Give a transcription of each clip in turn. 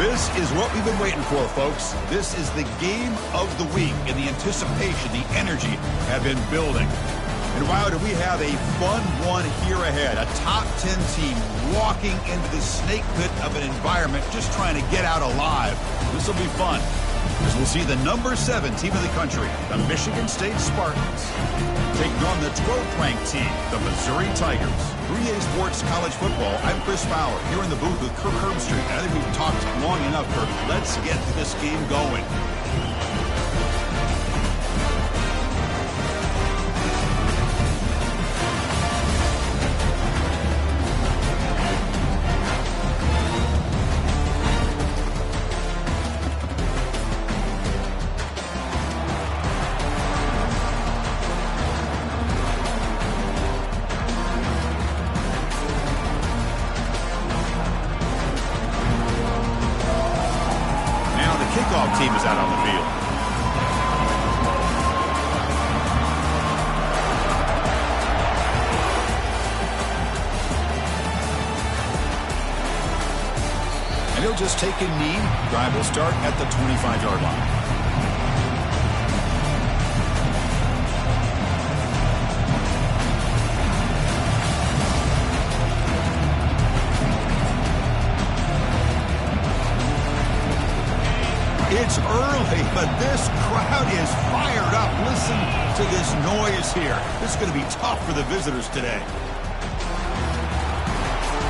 This is what we've been waiting for, folks. This is the game of the week, and the anticipation, the energy have been building. And wow, do we have a fun one here ahead. A top 10 team walking into the snake pit of an environment just trying to get out alive. This will be fun, as we'll see the number 7 team in the country, the Michigan State Spartans, taking on the 12th ranked team, the Missouri Tigers. 3A Sports College Football, I'm Chris Fowler, here in the booth with Kirk Herbstreit. I think we've talked long enough, Kirk. Let's get this game going. Team is out on the field. And he'll just take a knee. Drive will start at the 25-yard line. It's early, but this crowd is fired up. Listen to this noise here. This is going to be tough for the visitors today.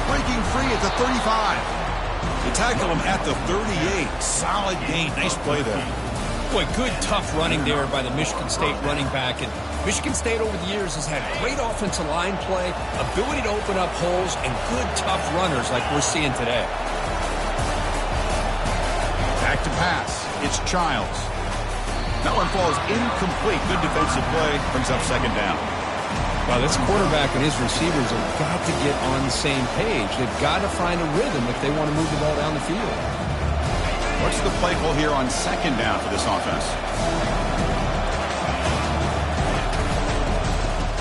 Breaking free at the 35. They tackle him at the 38. Solid gain. Nice play there. Boy, good, tough running there by the Michigan State running back. And Michigan State over the years has had great offensive line play, ability to open up holes, and good, tough runners like we're seeing today. Back to pass. It's Childs. That one falls incomplete. Good defensive play. Brings up second down. Well, this quarterback and his receivers have got to get on the same page. They've got to find a rhythm if they want to move the ball down the field. What's the play call here on second down for this offense?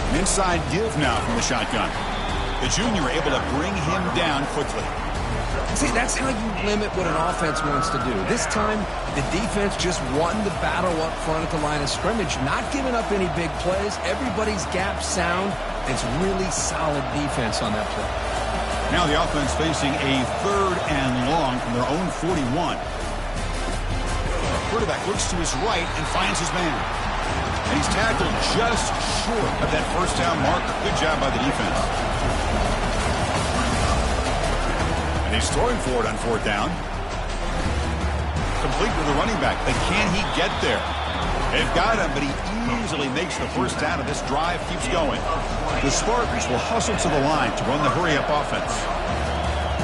An inside give now from the shotgun. The junior able to bring him down quickly. See, that's how you limit what an offense wants to do. This time, the defense just won the battle up front at the line of scrimmage, not giving up any big plays. Everybody's gap sound. It's really solid defense on that play. Now the offense facing a 3rd and long from their own 41. Quarterback looks to his right and finds his man. And he's tackled just short of that first down marker. Good job by the defense. And he's throwing for it on 4th down. Complete with the running back. But can he get there? They've got him, but he easily makes the first down, and this drive keeps going. The Spartans will hustle to the line to run the hurry-up offense.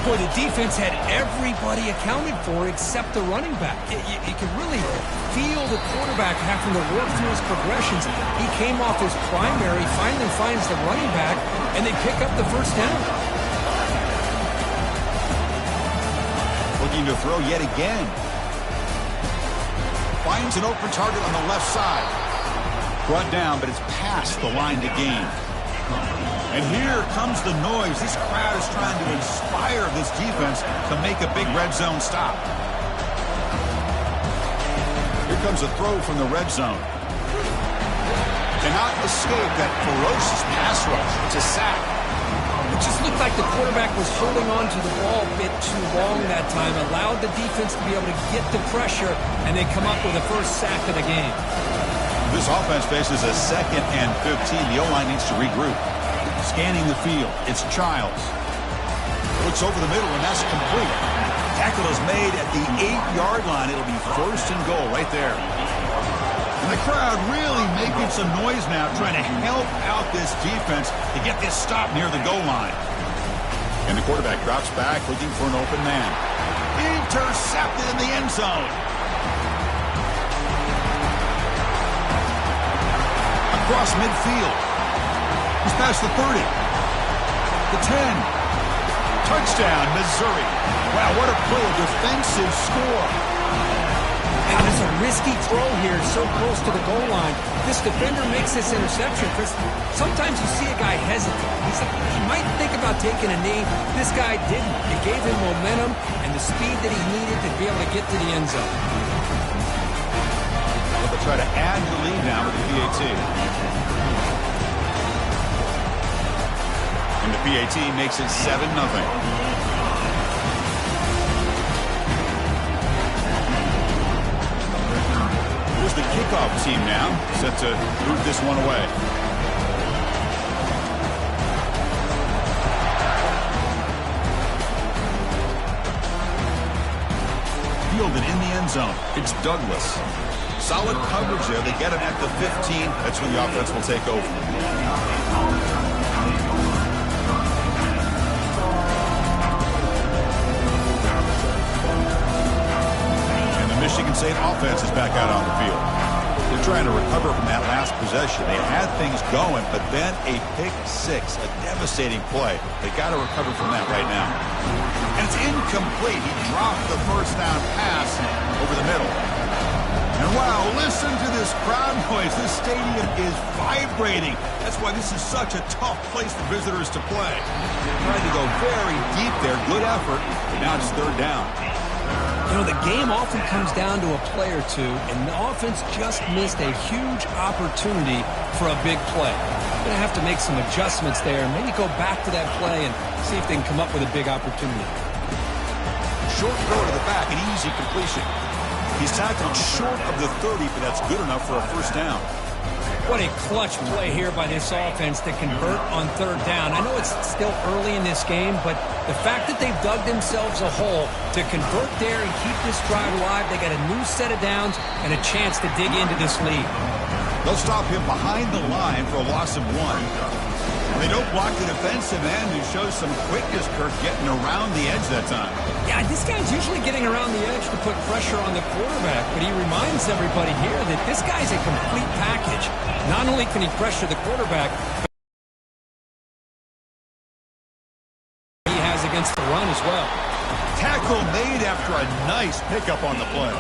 Boy, the defense had everybody accounted for except the running back. You can really feel the quarterback having to work through his progressions. He came off his primary, finally finds the running back, and they pick up the first down. Looking to throw yet again. Finds an open target on the left side. Brought down, but it's past the line to gain. And here comes the noise. This crowd is trying to inspire this defense to make a big red zone stop. Here comes a throw from the red zone. Cannot escape that ferocious pass rush. It's a sack. It just looked like the quarterback was holding on to the ball a bit too long that time, allowed the defense to be able to get the pressure, and they come up with the first sack of the game. This offense faces a 2nd and 15. The O-line needs to regroup. Scanning the field. It's Childs. Looks over the middle, and that's complete. Tackle is made at the 8-yard line. It'll be 1st and goal right there. And the crowd really making some noise now, trying to help out this defense to get this stop near the goal line. And the quarterback drops back, looking for an open man. Intercepted in the end zone. Across midfield. He's past the 30. The 10. Touchdown, Missouri. Wow, what a play, a defensive score. Now, there's a risky throw here so close to the goal line. This defender makes this interception, Chris. Sometimes you see a guy hesitate. He might think about taking a knee. This guy didn't. It gave him momentum and the speed that he needed to be able to get to the end zone. Well, they'll try to add the lead now with the PAT. And the PAT makes it 7-0. The kickoff team now set to move this one away. Fielded in the end zone. It's Douglas. Solid coverage there. They get him at the 15. That's when the offense will take over. Michigan State offense is back out on the field. They're trying to recover from that last possession. They had things going, but then a pick six, a devastating play. They got to recover from that right now. And it's incomplete. He dropped the first down pass over the middle. And wow, listen to this crowd noise. This stadium is vibrating. That's why this is such a tough place for visitors to play. They're trying to go very deep there. Good effort, but now it's third down. You know, the game often comes down to a play or two, and the offense just missed a huge opportunity for a big play. They're going to have to make some adjustments there and maybe go back to that play and see if they can come up with a big opportunity. Short throw to the back, an easy completion. He's tackled short of the 30, but that's good enough for a first down. What a clutch play here by this offense to convert on third down. I know it's still early in this game, but the fact that they've dug themselves a hole to convert there and keep this drive alive, they got a new set of downs and a chance to dig into this lead. They'll stop him behind the line for a loss of 1. They don't block the defensive end, who shows some quickness, Kirk, getting around the edge that time. Yeah, this guy's usually getting around the edge to put pressure on the quarterback, but he reminds everybody here that this guy's a complete package. Not only can he pressure the quarterback, he has against the run as well. Tackle made after a nice pickup on the play.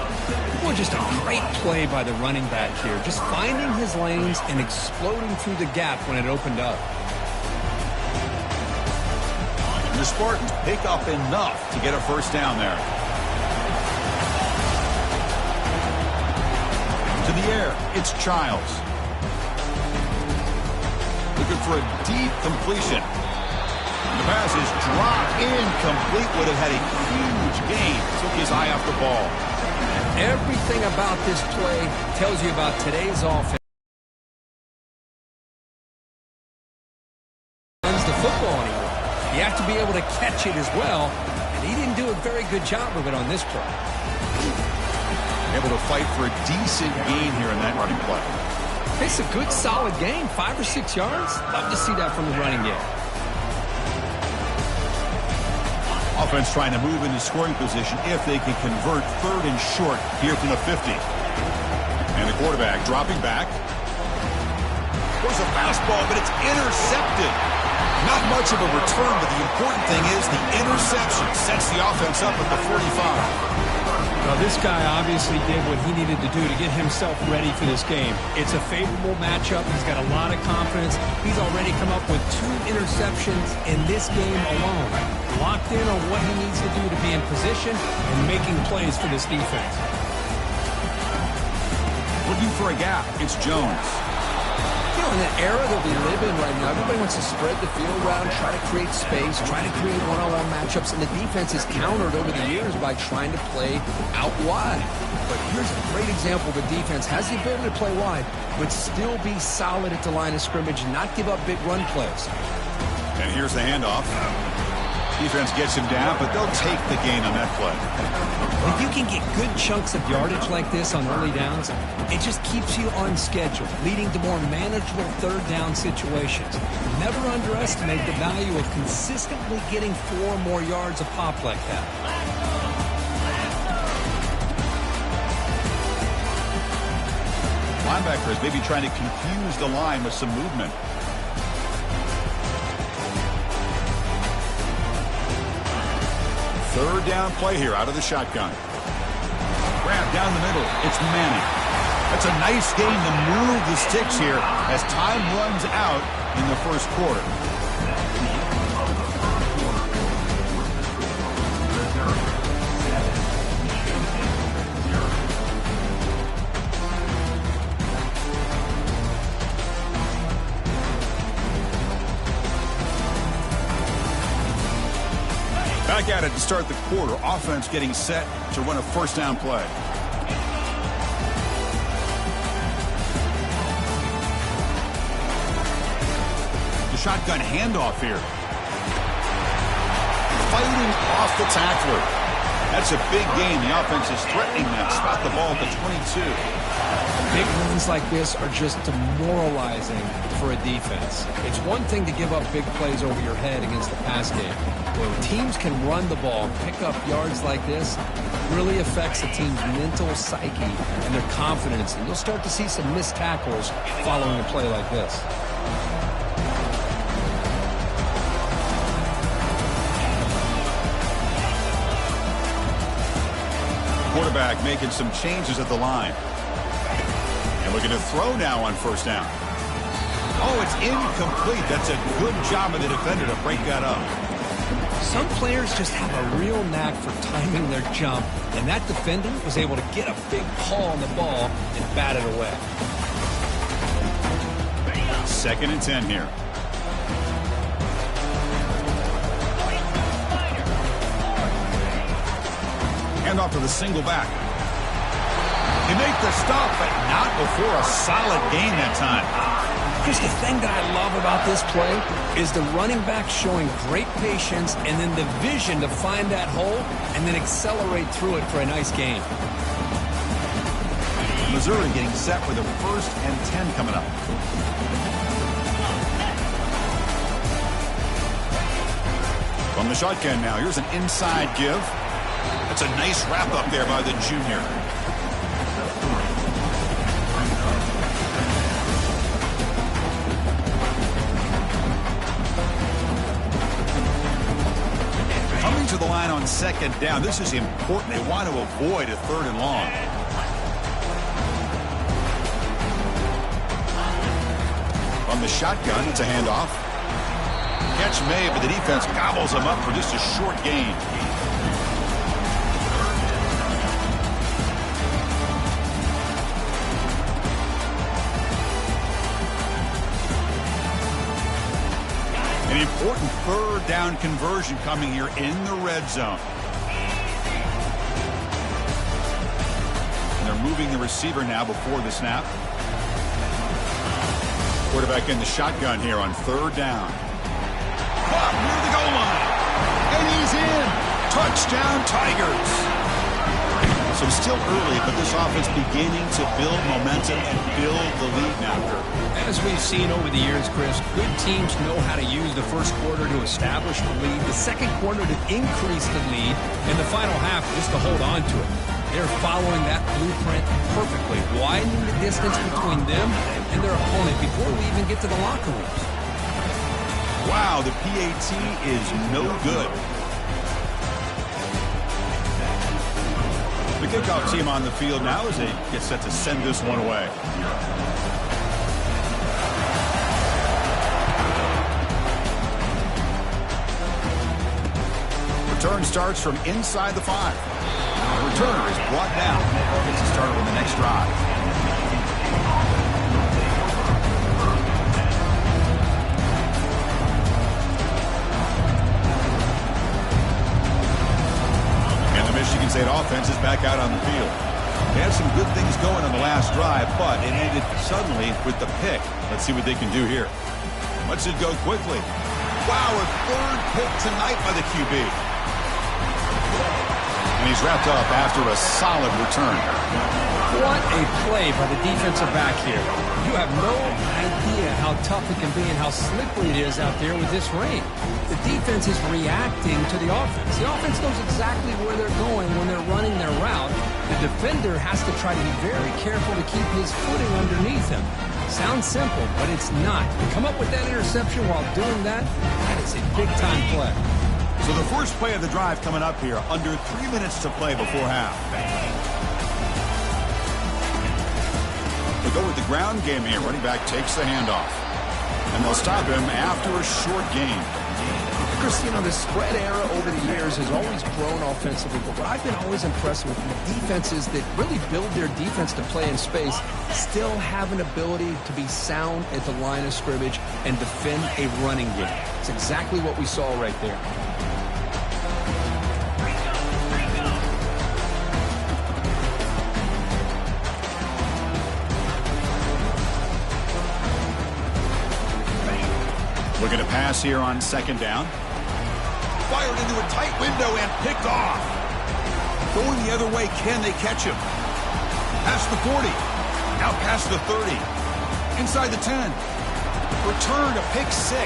Well, just a great play by the running back here. Just finding his lanes and exploding through the gap when it opened up. The Spartans pick up enough to get a first down there. To the air, it's Childs. Looking for a deep completion. The pass is dropped incomplete. Would have had a huge gain. Took his eye off the ball. Everything about this play tells you about today's offense. Runs the football anymore. You have to be able to catch it as well, and he didn't do a very good job of it on this play. Able to fight for a decent gain here in that running play. It's a good, solid gain, 5 or 6 yards. Love to see that from the running game. Offense trying to move into scoring position if they can convert third and short here from the 50. And the quarterback dropping back. There's a fastball, but it's intercepted. Not much of a return, but the important thing is the interception sets the offense up at the 45. Well, this guy obviously did what he needed to do to get himself ready for this game. It's a favorable matchup. He's got a lot of confidence. He's already come up with 2 interceptions in this game alone. Locked in on what he needs to do to be in position and making plays for this defense. Looking for a gap. It's Jones. You know, in the era that we live in right now, everybody wants to spread the field around, try to create space, try to create one-on-one matchups, and the defense is countered over the years by trying to play out wide. But here's a great example of a defense has the ability to play wide, but still be solid at the line of scrimmage and not give up big run plays. And here's the handoff. Defense gets him down, but they'll take the gain on that play. If you can get good chunks of yardage like this on early downs, it just keeps you on schedule, leading to more manageable third down situations. Never underestimate the value of consistently getting 4 or more yards a pop like that. Linebackers maybe trying to confuse the line with some movement. Third down play here out of the shotgun. grab down the middle. It's Manning. That's a nice gain to move the sticks here as time runs out in the first quarter. Back at it to start the quarter. Offense getting set to run a first down play. The shotgun handoff here. Fighting off the tackler. That's a big gain. The offense is threatening that. Spot the ball at the 22. Big runs like this are just demoralizing for a defense. It's one thing to give up big plays over your head against the pass game. When teams can run the ball, pick up yards like this, it really affects the team's mental psyche and their confidence. And you'll start to see some missed tackles following a play like this. Quarterback making some changes at the line. And we're going to throw now on first down. Oh, it's incomplete. That's a good job of the defender to break that up. Some players just have a real knack for timing their jump, and that defender was able to get a big paw on the ball and bat it away. 2nd and 10 here. Hand off to the single back. They make the stop, but not before a solid gain that time. Chris, the thing that I love about this play is the running back showing great patience and then the vision to find that hole and then accelerate through it for a nice gain. Missouri getting set with a 1st and 10 coming up. From the shotgun now, here's an inside give. That's a nice wrap up there by the junior. Coming to the line on 2nd down. This is important. They want to avoid a 3rd and long. From the shotgun, it's a handoff. Catch made, but the defense gobbles him up for just a short gain. An important 3rd down conversion coming here in the red zone. And they're moving the receiver now before the snap. Quarterback in the shotgun here on 3rd down. Caught near the goal line. And he's in. Touchdown, Tigers. So still early, but this offense beginning to build momentum and build the lead now. As we've seen over the years, Chris, good teams know how to use the first quarter to establish the lead, the second quarter to increase the lead, and the final half just to hold on to it. They're following that blueprint perfectly, widening the distance between them and their opponent before we even get to the locker rooms. Wow, the PAT is no good. The kickoff team on the field now as they get set to send this one away. Return starts from inside the 5. The returner is brought down. Gets to start on the next drive. And the Michigan State offense is back out on the field. They had some good things going on the last drive, but it ended suddenly with the pick. Let's see what they can do here. Lets it go quickly. Wow, a 3rd pick tonight by the QB. And he's wrapped up after a solid return. What a play by the defensive back here. You have no idea how tough it can be and how slippery it is out there with this rain. The defense is reacting to the offense. The offense knows exactly where they're going when they're running their route. The defender has to try to be very careful to keep his footing underneath him. Sounds simple, but it's not. To come up with that interception while doing that, that is a big-time play. So the first play of the drive coming up here, under 3 minutes to play before half. They go with the ground game here. Running back takes the handoff. And they'll stop him after a short gain. Chris, you know, the spread era over the years has always grown offensively, but what I've been always impressed with the defenses that really build their defense to play in space still have an ability to be sound at the line of scrimmage and defend a running game. It's exactly what we saw right there. Looking to pass here on second down. Fired into a tight window and picked off. Going the other way, can they catch him? Past the 40. Now past the 30. Inside the 10. Return to pick 6.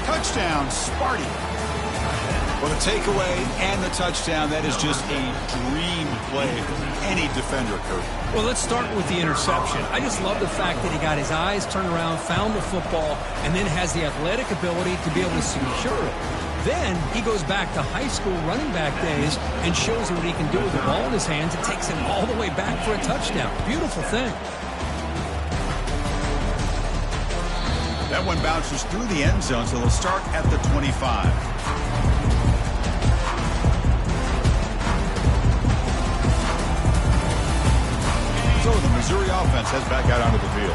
Touchdown, Sparty. Well, the takeaway and the touchdown, that is just a dream play for any defender, Kurt. Well, let's start with the interception. I just love the fact that he got his eyes turned around, found the football, and then has the athletic ability to be able to secure it. Then he goes back to high school running back days and shows him what he can do with the ball in his hands. It takes him all the way back for a touchdown. Beautiful thing. That one bounces through the end zone, so they'll start at the 25. So the Missouri offense heads back out onto the field.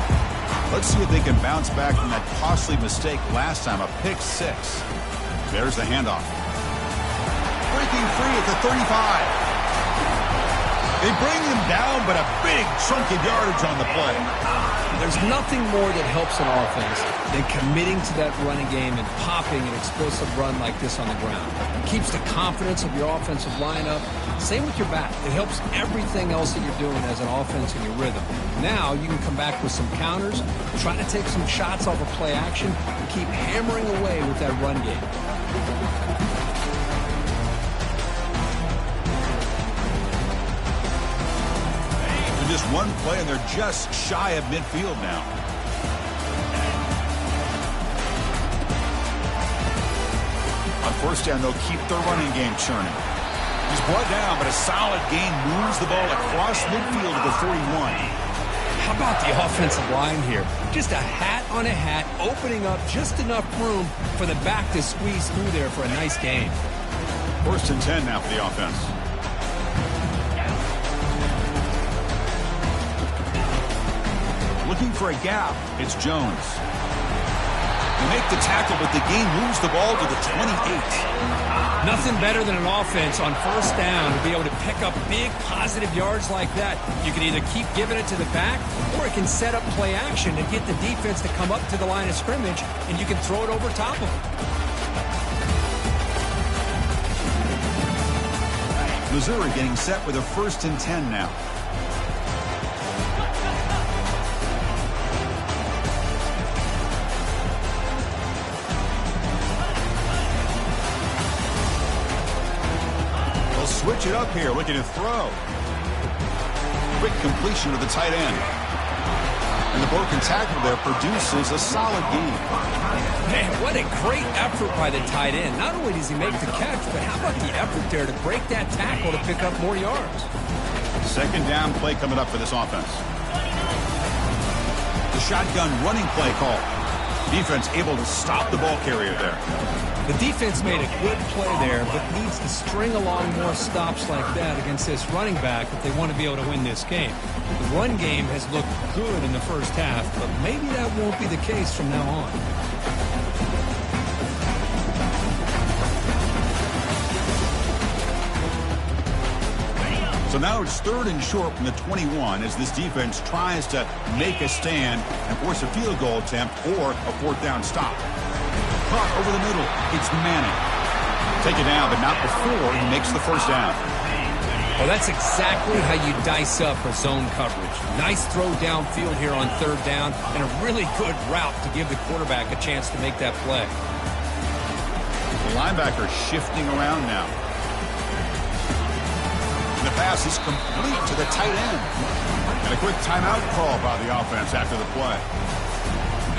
Let's see if they can bounce back from that costly mistake last time, a pick 6. There's the handoff. Breaking free at the 35. They bring him down, but a big chunk of yardage on the play. There's nothing more that helps an offense than committing to that running game and popping an explosive run like this on the ground. It keeps the confidence of your offensive lineup. Same with your back. It helps everything else that you're doing as an offense in your rhythm. Now you can come back with some counters, try to take some shots off of play action, and keep hammering away with that run game. Just one play, and they're just shy of midfield now. On first down, they'll keep their running game churning. He's brought down, but a solid gain moves the ball across midfield to the 41. How about the offensive line here? Just a hat on a hat, opening up just enough room for the back to squeeze through there for a nice gain. First and 10 now for the offense. Looking for a gap, it's Jones. They make the tackle, but the gain moves the ball to the 28. Nothing better than an offense on first down to be able to pick up big positive yards like that. You can either keep giving it to the back, or it can set up play action to get the defense to come up to the line of scrimmage, and you can throw it over top of them. Missouri getting set with a first and 10 now. Switch it up here, looking to throw. Quick completion to the tight end. And the broken tackle there produces a solid gain. Man, what a great effort by the tight end. Not only does he make the catch, but how about the effort there to break that tackle to pick up more yards? Second down play coming up for this offense. The shotgun running play call. Defense able to stop the ball carrier there. The defense made a good play there, but needs to string along more stops like that against this running back if they want to be able to win this game. The run game has looked good in the first half, but maybe that won't be the case from now on. So now it's third and short from the 21 as this defense tries to make a stand and force a field goal attempt or a fourth down stop. Caught over the middle. It's Manning. Take it down, but not before he makes the first down. Well, that's exactly how you dice up a zone coverage. Nice throw downfield here on third down and a really good route to give the quarterback a chance to make that play. The linebacker shifting around now. And the pass is complete to the tight end. And a quick timeout call by the offense after the play.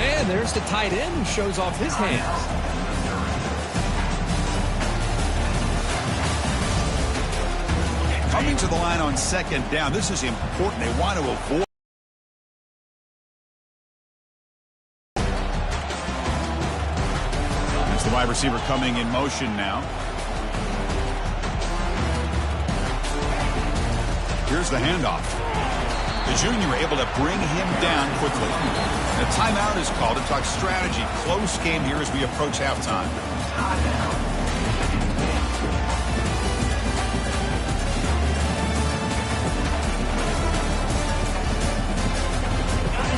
And there's the tight end who shows off his hands. Coming to the line on second down. This is important. They want to avoid receiver coming in motion now. Here's the handoff. The junior able to bring him down quickly. And a timeout is called to talk strategy. Close game here as we approach halftime.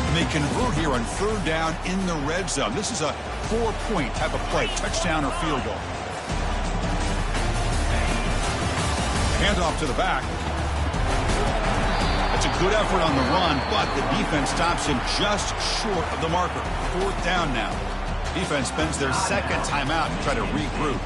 And they convert here on 3rd down in the red zone. This is a 4-point type of play, touchdown or field goal. Handoff to the back. That's a good effort on the run, but the defense stops him just short of the marker. 4th down now. Defense spends their 2nd timeout to try to regroup.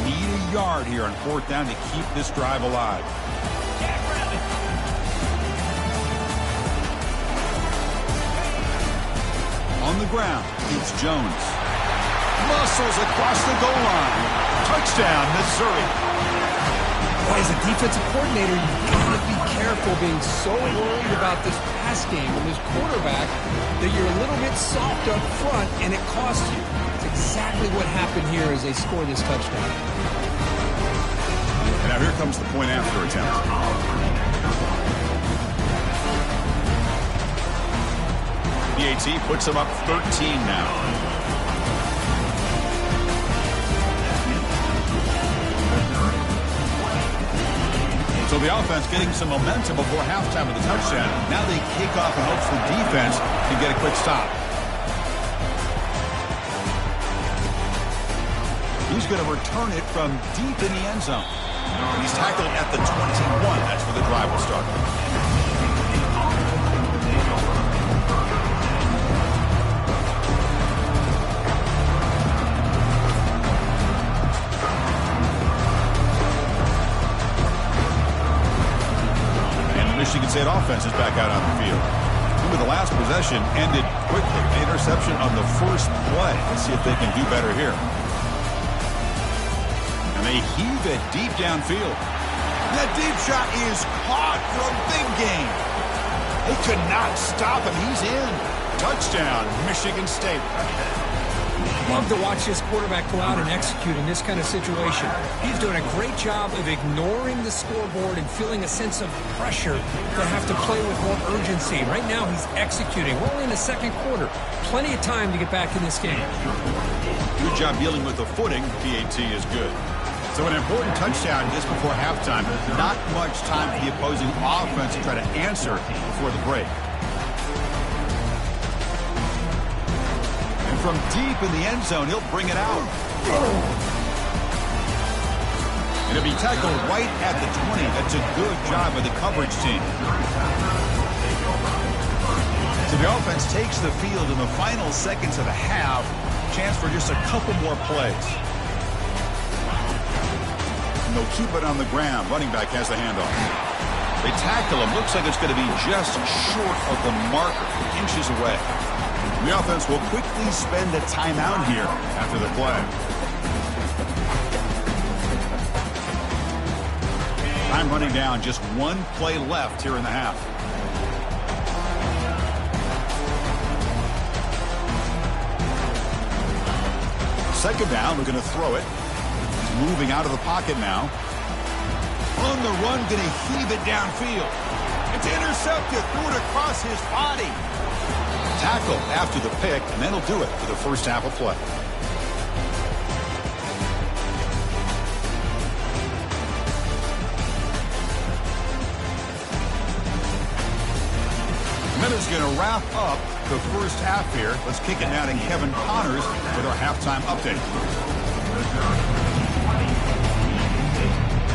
You need a yard here on 4th down to keep this drive alive. On the ground, it's Jones. Muscles across the goal line. Touchdown, Missouri. Boy, as a defensive coordinator, you've got to be careful being so worried about this pass game and this quarterback that you're a little bit soft up front and it costs you. It's exactly what happened here as they score this touchdown. And now here comes the point after attempt. PAT puts them up 13 now. So the offense getting some momentum before halftime with the touchdown. Now they kick off in hopes the defense can get a quick stop. He's going to return it from deep in the end zone. He's tackled at the 21. That's where the drive will start. Michigan State offense is back out on the field. Remember, the last possession ended quickly. The interception on the first play. Let's see if they can do better here. And they heave it deep downfield. That deep shot is caught from big game. They could not stop him. He's in. Touchdown, Michigan State. Love to watch this quarterback go out and execute in this kind of situation. He's doing a great job of ignoring the scoreboard and feeling a sense of pressure to have to play with more urgency. Right now, he's executing. We're only in the 2nd quarter. Plenty of time to get back in this game. Good job dealing with the footing. PAT is good. So an important touchdown just before halftime. Not much time for the opposing offense to try to answer before the break. From deep in the end zone, he'll bring it out. And he'll be tackled right at the 20. That's a good job by the coverage team. So the offense takes the field in the final seconds of the half. Chance for just a couple more plays. And they'll keep it on the ground. Running back has the handoff. They tackle him. Looks like it's going to be just short of the marker, inches away. The offense will quickly spend a timeout here after the play. Time running down, just 1 play left here in the half. Second down, we're going to throw it. He's moving out of the pocket now. On the run, going to heave it downfield. It's intercepted, threw it across his body. Tackle after the pick, and then he'll do it for the first half of play. And that is going to wrap up the first half here. Let's kick it now to Kevin Connors with our halftime update.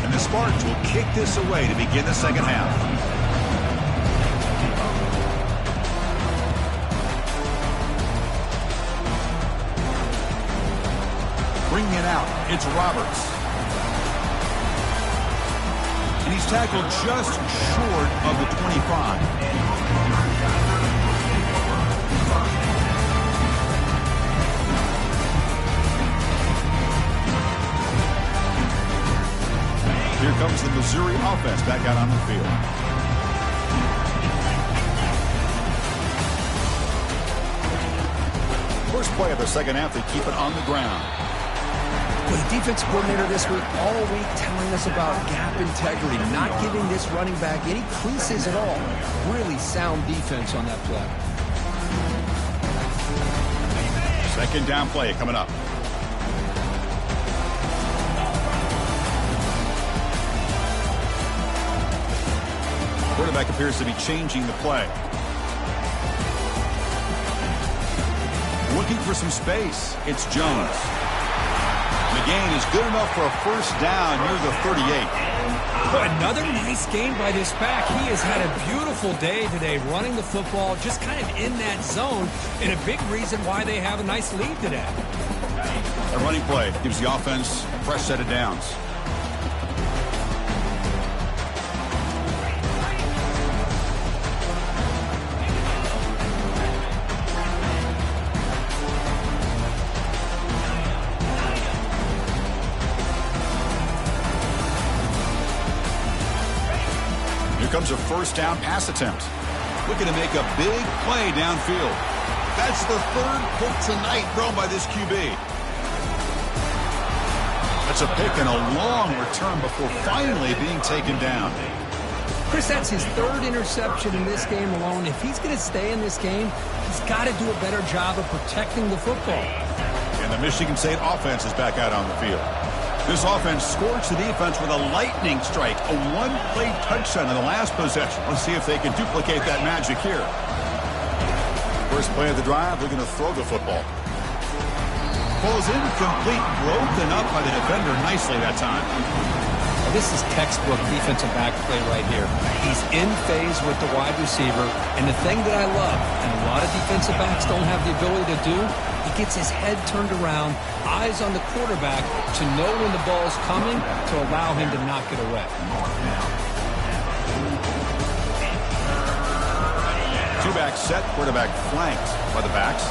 And the Spartans will kick this away to begin the second half. Bringing it out, it's Roberts. And he's tackled just short of the 25. Here comes the Missouri offense back out on the field. First play of the second half, they keep it on the ground. Well, the defense coordinator this week, all week, telling us about gap integrity, not giving this running back any creases at all. Really sound defense on that play. Second down play coming up. Quarterback appears to be changing the play. Looking for some space. It's Jones. The gain is good enough for a first down near the 38. Another nice gain by this back. He has had a beautiful day today running the football, just kind of in that zone, and a big reason why they have a nice lead today. A running play gives the offense a fresh set of downs. Comes a first down pass attempt. Looking to make a big play downfield. That's the third pick tonight thrown by this QB. That's a pick and a long return before finally being taken down. Chris, that's his third interception in this game alone. If he's going to stay in this game, he's got to do a better job of protecting the football. And the Michigan State offense is back out on the field. This offense scorched the defense with a lightning strike, a one-play touchdown in the last possession. Let's see if they can duplicate that magic here. First play of the drive, they're going to throw the football. Ball's incomplete, broken up by the defender nicely that time. Well, this is textbook defensive back play right here. He's in phase with the wide receiver, and the thing that I love, and a lot of defensive backs don't have the ability to do, he gets his head turned around, eyes on the quarterback to know when the ball's coming to allow him to knock it away. Two-back set, quarterback flanked by the backs.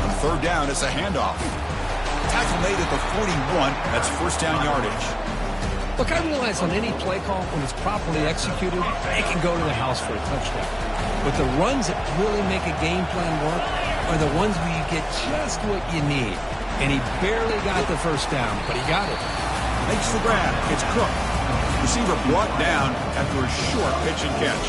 On third down, it's a handoff. Tackle made at the 41. That's first down yardage. Look, I realize on any play call, when it's properly executed, it can go to the house for a touchdown. But the runs that really make a game plan work are the ones where you get just what you need. And he barely got the first down, but he got it. Makes the grab. It's Cook. Receiver brought down after a short pitch and catch.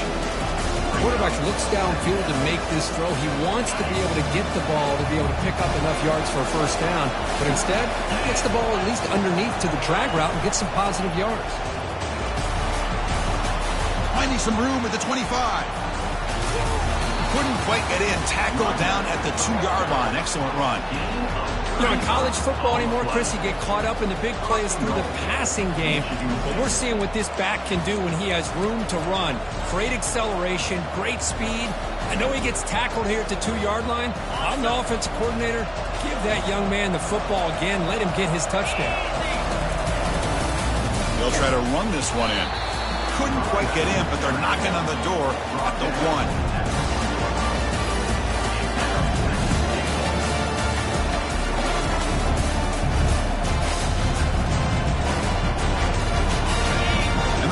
The quarterback looks downfield to make this throw. He wants to be able to get the ball to be able to pick up enough yards for a first down. But instead, he gets the ball at least underneath to the drag route and gets some positive yards. Finding some room at the 25. Couldn't quite get in. Tackled down at the 2-yard line. Excellent run. You know, in college football anymore, Chris, you get caught up in the big plays through the passing game. But we're seeing what this back can do when he has room to run. Great acceleration, great speed. I know he gets tackled here at the 2-yard line. I'm the offensive coordinator. Give that young man the football again. Let him get his touchdown. They'll try to run this one in. Couldn't quite get in, but they're knocking on the door at the 1.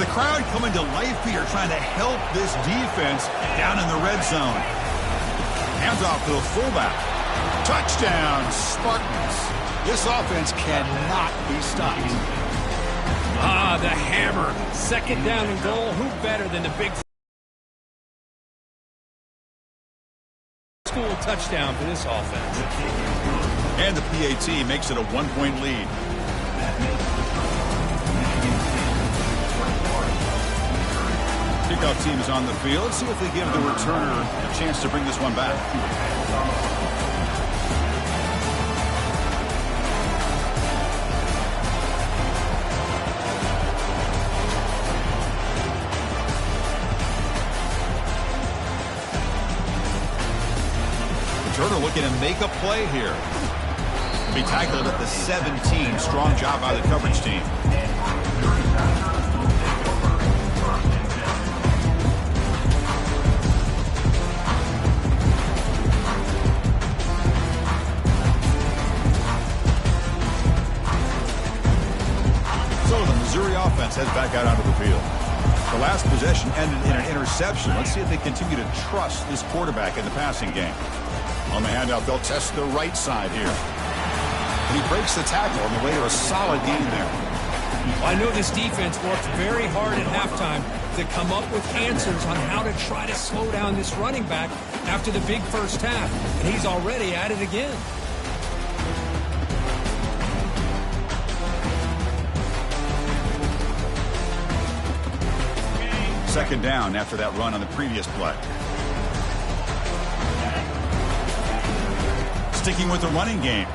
Crowd coming to life here, trying to help this defense down in the red zone. Hands off to the fullback. Touchdown, Spartans. This offense cannot be stopped. Ah, the hammer. Second down and goal. Who better than the big school touchdown for this offense? And the PAT makes it a 1-point lead. Kickoff team is on the field. Let's see if they give the returner a chance to bring this one back. Returner looking to make a play here. Be tackled at the 17. Strong job by the coverage team. offense heads back out onto the field. The last possession ended in an interception. Let's see if they continue to trust this quarterback in the passing game. On the handout, they'll test the right side here. And he breaks the tackle on the way to a solid gain there. Well, I know this defense worked very hard at halftime to come up with answers on how to try to slow down this running back after the big first half. And he's already at it again. Second down after that run on the previous play. Sticking with the running game.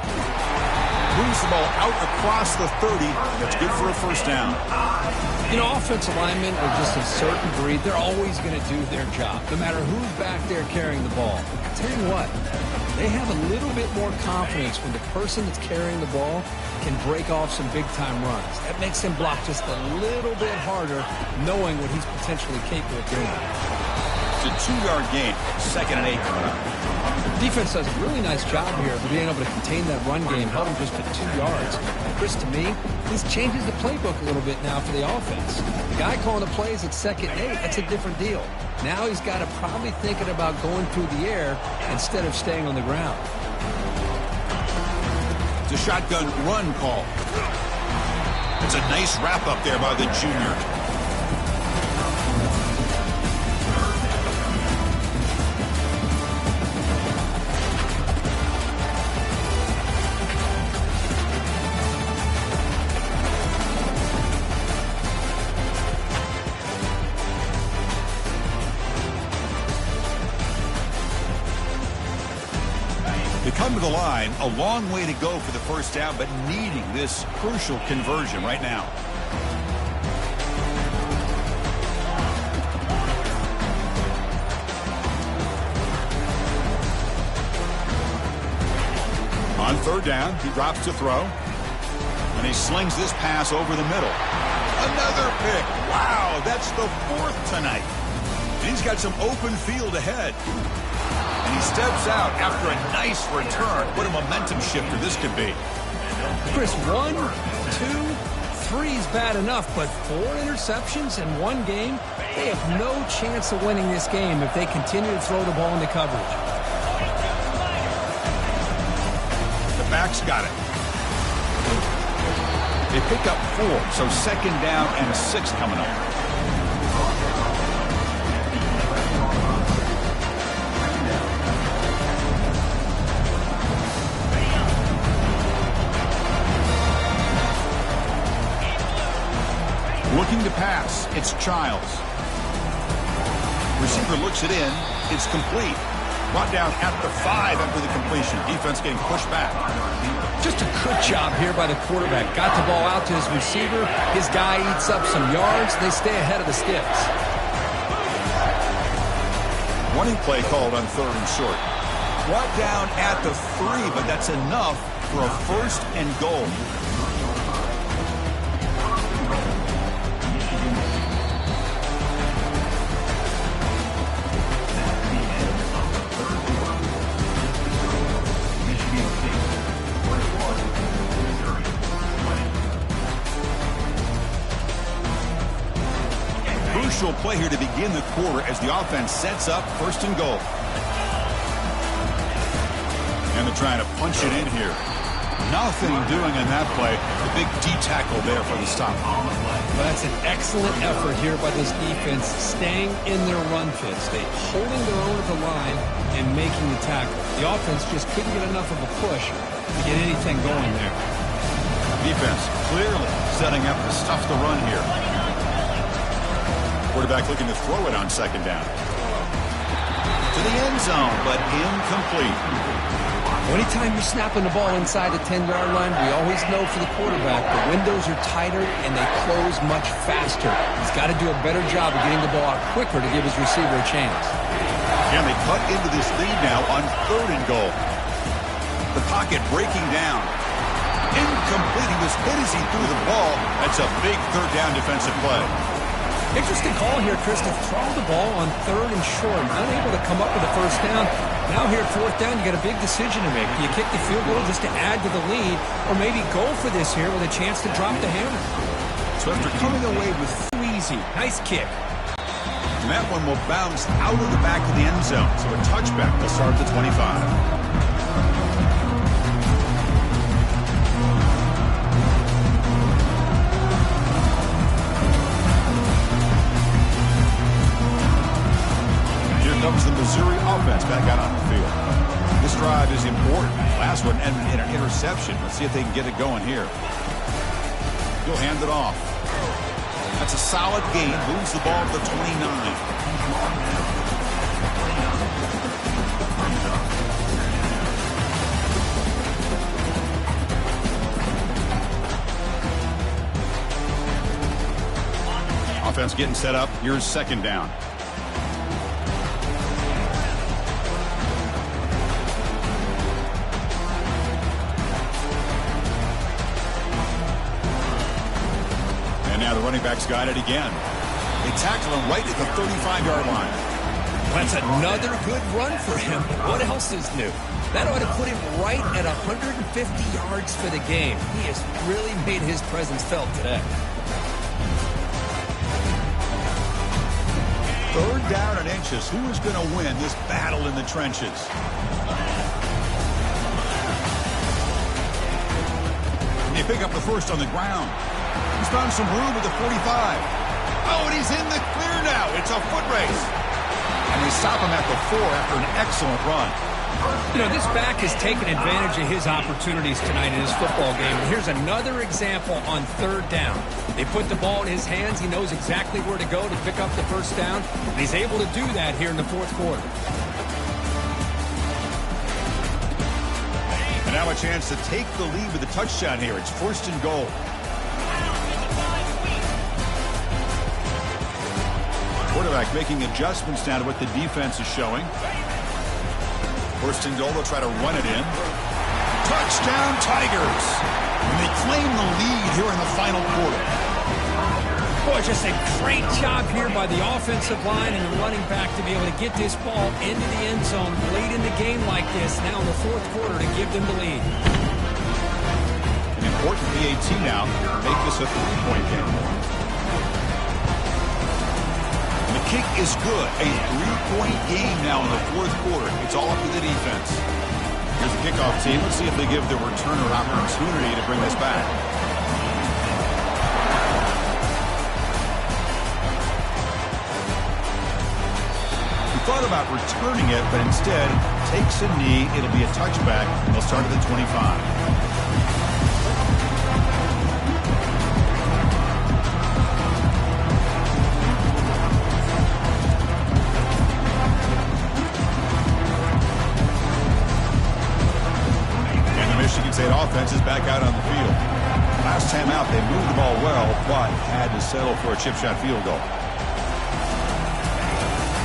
Moves the ball out across the 30. That's good for a first down. You know, offensive linemen are just a certain breed. They're always going to do their job, no matter who's back there carrying the ball. I'll tell you what, they have a little bit more confidence when the person that's carrying the ball can break off some big-time runs. That makes him block just a little bit harder, knowing what he's potentially capable of doing. It's a 2-yard gain. 2nd and 8 coming up. Defense does a really nice job here of being able to contain that run game, held him just to 2 yards. Chris, to me, this changes the playbook a little bit now for the offense. The guy calling the plays at 2nd and 8, that's a different deal. Now he's got to probably thinking about going through the air instead of staying on the ground. It's a shotgun run call. It's a nice wrap up there by the junior. Come to the line, a long way to go for the first down, but needing this crucial conversion right now. On third down, he drops to throw, and he slings this pass over the middle. Another pick. Wow, that's the 4th tonight. And he's got some open field ahead. And he steps out after a nice return. What a momentum shifter this could be. Chris, 1, 2, 3 is bad enough, but 4 interceptions in one game, they have no chance of winning this game if they continue to throw the ball into coverage. The back's got it. They pick up 4, so 2nd down and 6 coming up. Looking to pass, it's Childs. Receiver looks it in, it's complete. Brought down at the 5 after the completion. Defense getting pushed back. Just a good job here by the quarterback. Got the ball out to his receiver. His guy eats up some yards. They stay ahead of the Skips. Running play called on 3rd and short. Brought down at the 3, but that's enough for a 1st and goal. Crucial play here to begin the quarter as the offense sets up 1st and goal. And they're trying to punch it in here. Nothing doing in that play. The big D tackle there for the stop. Well, that's an excellent effort here by this defense, staying in their run fits. They holding their own at the line and making the tackle. The offense just couldn't get enough of a push to get anything going there. Defense clearly setting up to stuff the run here. Quarterback looking to throw it on 2nd down. To the end zone, but incomplete. Anytime you're snapping the ball inside the 10-yard line, we always know for the quarterback the windows are tighter and they close much faster. He's got to do a better job of getting the ball out quicker to give his receiver a chance. And they cut into this lead now on 3rd and goal. The pocket breaking down. Incomplete. He was hit as he threw the ball. That's a big 3rd down defensive play. Interesting call here, Chris, to throw the ball on 3rd and short. Unable to come up with a 1st down. Now here, 4th down, you got a big decision to make. Do you kick the field goal just to add to the lead, or maybe go for this here with a chance to drop the hammer? So after coming away with Easy. Nice kick. and that one will bounce out of the back of the end zone. So a touchback will start at the 25. Comes the Missouri offense back out on the field. This drive is important. Last one ended in an interception. Let's see if they can get it going here. He'll hand it off. That's a solid gain. Moves the ball to the 29. Offense getting set up. Here's second down. Running backs got it again. They tackle him right at the 35-yard line. That's another good run for him. What else is new? That ought to put him right at 150 yards for the game. He has really made his presence felt today. Third down and inches. Who is going to win this battle in the trenches? They pick up the first on the ground. He's found some room at the 45. Oh, and he's in the clear now. It's a foot race. And they stop him at the 4 after an excellent run. You know, this back has taken advantage of his opportunities tonight in his football game. And here's another example on third down. They put the ball in his hands. He knows exactly where to go to pick up the first down. And he's able to do that here in the fourth quarter. And now a chance to take the lead with a touchdown here. It's first and goal. Quarterback making adjustments now to what the defense is showing. First and goal, they'll try to run it in. Touchdown, Tigers! And they claim the lead here in the final quarter. Boy, just a great job here by the offensive line and the running back to be able to get this ball into the end zone late in the game like this, now in the fourth quarter, to give them the lead. An important PAT now to make this a 3-point game. The kick is good. A 3-point game now in the fourth quarter. It's all up to the defense. Here's the kickoff team. Let's see if they give the returner an opportunity to bring this back. He thought about returning it, but instead takes a knee. It'll be a touchback. They'll start at the 25. State offense is back out on the field. Last time out, they moved the ball well, but had to settle for a chip shot field goal.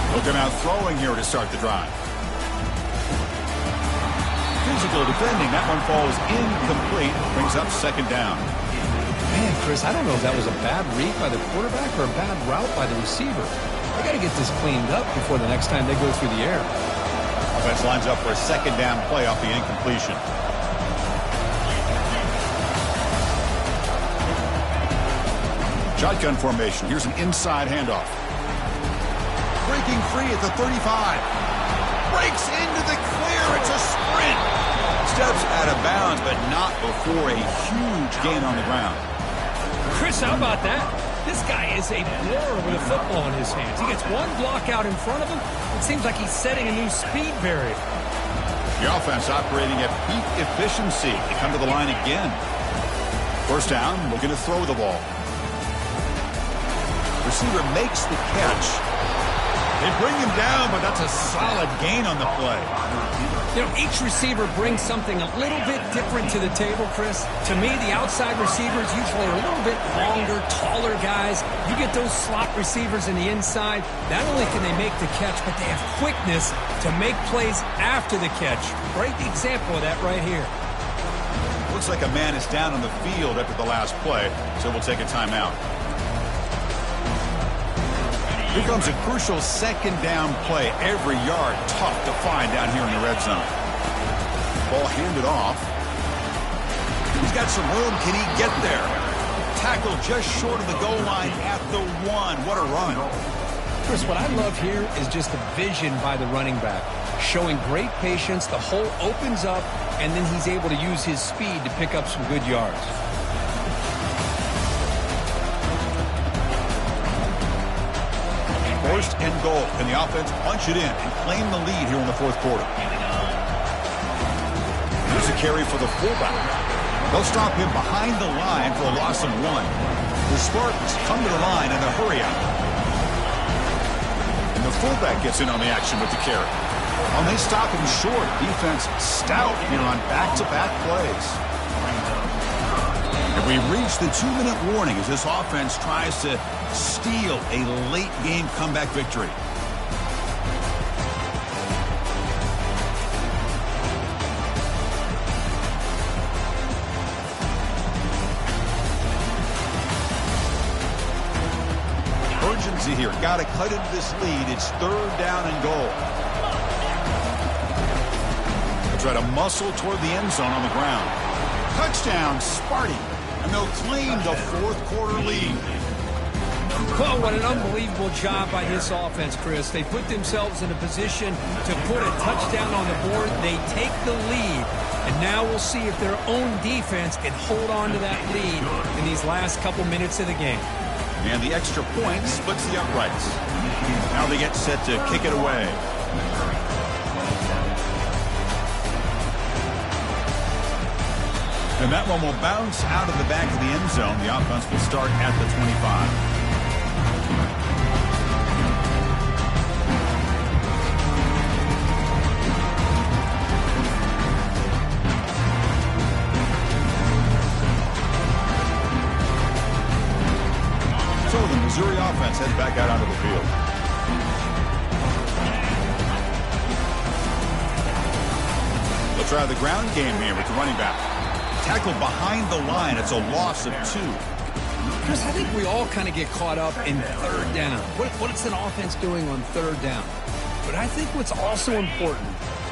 They'll come out throwing here to start the drive. Physical defending. That one falls incomplete. Brings up second down. Man, Chris, I don't know if that was a bad read by the quarterback or a bad route by the receiver. They got to get this cleaned up before the next time they go through the air. Offense lines up for a second down play off the incompletion. Shotgun formation. Here's an inside handoff. Breaking free at the 35. Breaks into the clear. It's a sprint. Steps out of bounds, but not before a huge gain on the ground. Chris, how about that? This guy is a blur with a football in his hands. He gets one block out in front of him. It seems like he's setting a new speed barrier. The offense operating at peak efficiency. They come to the line again. First down, looking to throw the ball. Receiver makes the catch. They bring him down, but that's a solid gain on the play. You know, each receiver brings something a little bit different to the table, Chris. To me, the outside receivers usually are a little bit longer, taller guys. You get those slot receivers in the inside, not only can they make the catch, but they have quickness to make plays after the catch. Great example of that right here. Looks like a man is down on the field after the last play, so we'll take a timeout. Here comes a crucial second down play. Every yard tough to find down here in the red zone. Ball handed off. He's got some room. Can he get there? Tackle just short of the goal line at the 1. What a run. Chris, what I love here is just the vision by the running back. Showing great patience, the hole opens up, and then he's able to use his speed to pick up some good yards. First and goal. Can the offense punch it in and claim the lead here in the fourth quarter? Here's a carry for the fullback. They'll stop him behind the line for a loss of 1. The Spartans come to the line in a hurry out. And the fullback gets in on the action with the carry. And they stop him short. Defense stout here on back-to-back plays. And we reach the 2-minute warning as this offense tries to steal a late-game comeback victory. Urgency here. Got to cut into this lead. It's 3rd down and goal. They'll try to muscle toward the end zone on the ground. Touchdown, Sparty. And they'll claim the fourth quarter lead. Well, what an unbelievable job by this offense, Chris. They put themselves in a position to put a touchdown on the board. They take the lead. And now we'll see if their own defense can hold on to that lead in these last couple minutes of the game. And the extra point splits the uprights. Now they get set to kick it away. And that one will bounce out of the back of the end zone. The offense will start at the 25. So the Missouri offense heads back out onto the field. They'll try the ground game here with the running back. Tackle behind the line. It's a loss of 2. Chris, I think we all kind of get caught up in 3rd down. What's an offense doing on 3rd down? But I think what's also important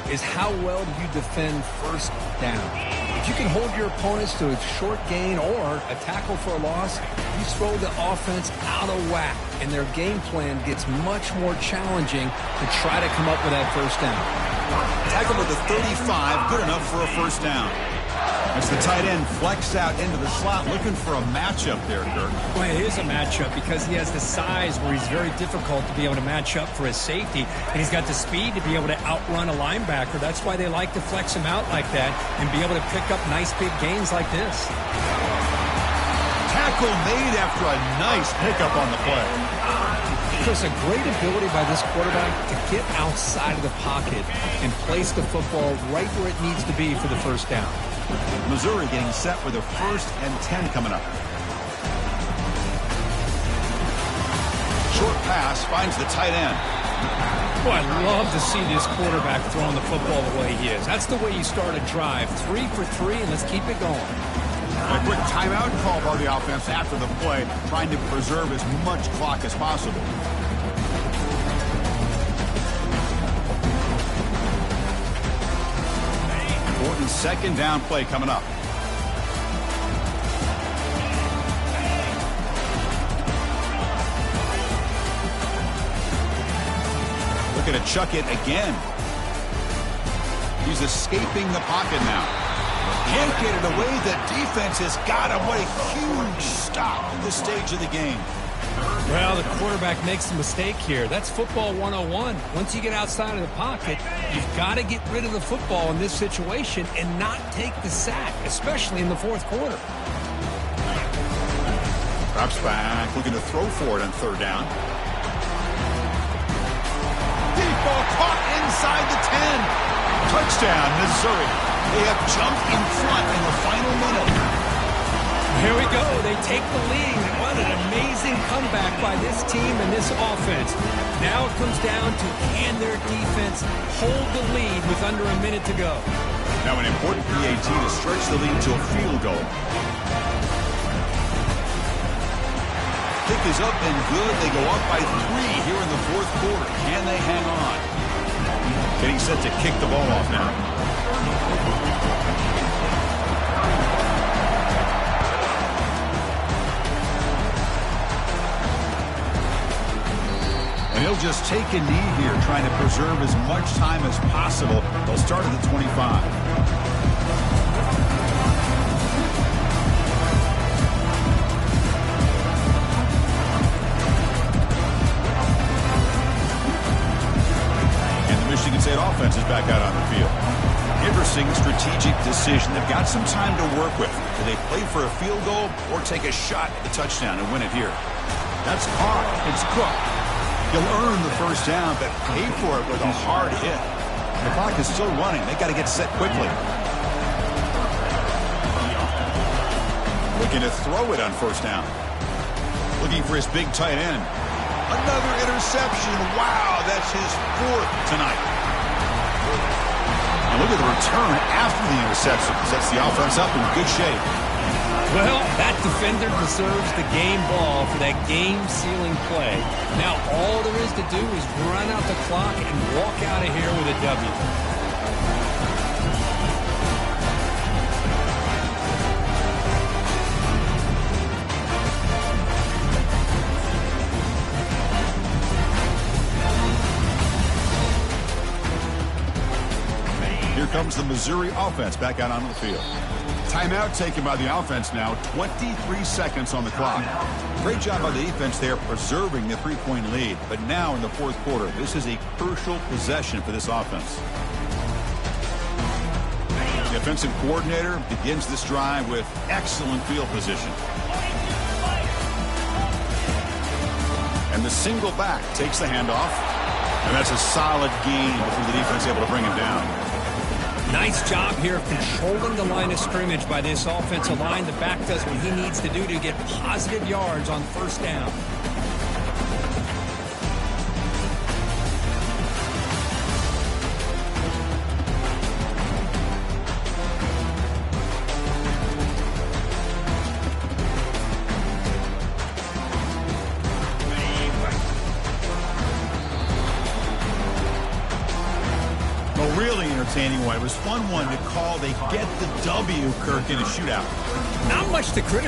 is how well do you defend 1st down. If you can hold your opponents to a short gain or a tackle for a loss, you throw the offense out of whack, and their game plan gets much more challenging to try to come up with that 1st down. Tackle to the 35, good enough for a 1st down. As the tight end flexed out into the slot, looking for a matchup there, Kirk. Well, it is a matchup because he has the size where he's very difficult to be able to match up for his safety, and he's got the speed to be able to outrun a linebacker. That's why they like to flex him out like that and be able to pick up nice big gains like this. Tackle made after a nice pickup on the play. Chris, a great ability by this quarterback to get outside of the pocket and place the football right where it needs to be for the 1st down. Missouri getting set with a 1st and 10 coming up. Short pass finds the tight end. Boy, I love to see this quarterback throwing the football the way he is. That's the way you start a drive. 3 for 3, and let's keep it going. And a quick timeout call by the offense after the play, trying to preserve as much clock as possible. Important 2nd down play coming up. Looking to chuck it again. He's escaping the pocket now. Can't get it away. The defense has got him. What a huge stop at this stage of the game. Well, the quarterback makes a mistake here. That's football 101. Once you get outside of the pocket, you've got to get rid of the football in this situation and not take the sack, especially in the 4th quarter. Drops back, looking to throw for it on 3rd down. Deep ball caught inside the 10. Touchdown, Missouri. They have jumped in front in the final minute. Here we go. They take the lead. What an amazing comeback by this team and this offense. Now it comes down to can their defense hold the lead with under a minute to go. Now an important PAT to stretch the lead to a field goal. Kick is up and good. They go up by 3 here in the 4th quarter. Can they hang on? Getting set to kick the ball off now. They'll just take a knee here, trying to preserve as much time as possible. They'll start at the 25. Michigan State offense is back out on the field. Interesting strategic decision. They've got some time to work with. Do they play for a field goal or take a shot at the touchdown and win it here? That's caught. It's cooked. He'll earn the first down, but pay for it with a hard hit. The clock is still running. They got to get set quickly. Looking to throw it on first down. Looking for his big tight end. Another interception. Wow, that's his 4th tonight. And look at the return after the interception. Sets the offense up in good shape. Well, that defender deserves the game ball for that game-sealing play. Now all there is to do is run out the clock and walk out of here with a W. Comes the Missouri offense back out onto the field. Timeout taken by the offense now. 23 seconds on the clock. Great job by the defense there preserving the 3-point lead. But now in the 4th quarter, this is a crucial possession for this offense. The offensive coordinator begins this drive with excellent field position. And the single back takes the handoff. And that's a solid gain before the defense able to bring him down. Nice job here of controlling the line of scrimmage by this offensive line. The back does what he needs to do to get positive yards on first down. Really entertaining one. It was fun one to call. They get the W, Kirk, in a shootout. Not much to criticize.